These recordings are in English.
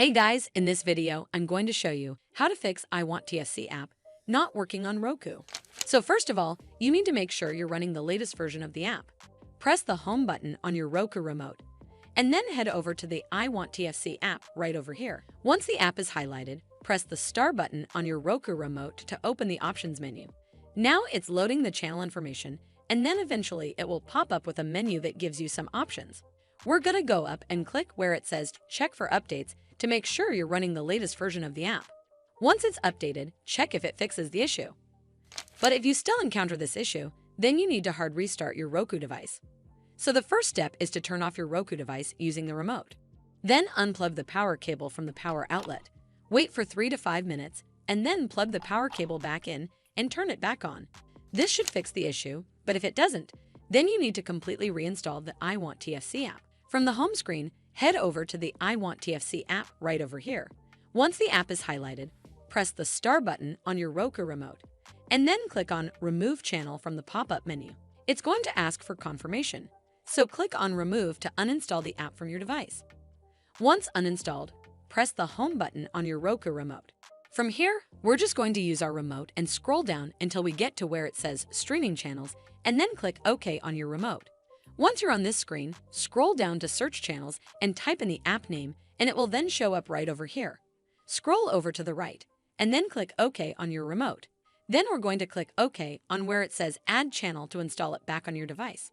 Hey guys, in this video, I'm going to show you how to fix iWantTFC app not working on Roku. So first of all, you need to make sure you're running the latest version of the app. Press the home button on your Roku remote, and then head over to the iWantTFC app right over here. Once the app is highlighted, press the star button on your Roku remote to open the options menu. Now it's loading the channel information, and then eventually it will pop up with a menu that gives you some options. We're gonna go up and click where it says check for updates to make sure you're running the latest version of the app. Once it's updated, check if it fixes the issue. But if you still encounter this issue, then you need to hard restart your Roku device. So the first step is to turn off your Roku device using the remote. Then unplug the power cable from the power outlet. Wait for 3 to 5 minutes, and then plug the power cable back in and turn it back on. This should fix the issue, but if it doesn't, then you need to completely reinstall the iWantTFC app. From the home screen, head over to the iWantTFC app right over here. Once the app is highlighted, press the star button on your Roku remote, and then click on Remove Channel from the pop-up menu. It's going to ask for confirmation, so click on Remove to uninstall the app from your device. Once uninstalled, press the home button on your Roku remote. From here, we're just going to use our remote and scroll down until we get to where it says Streaming Channels, and then click OK on your remote. Once you're on this screen, scroll down to Search Channels and type in the app name, and it will then show up right over here. Scroll over to the right, and then click OK on your remote. Then we're going to click OK on where it says Add Channel to install it back on your device.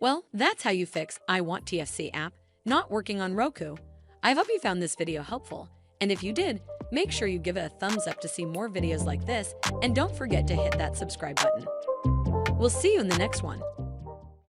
Well, that's how you fix iWantTFC app not working on Roku. I hope you found this video helpful, and if you did, make sure you give it a thumbs up to see more videos like this, and don't forget to hit that subscribe button. We'll see you in the next one.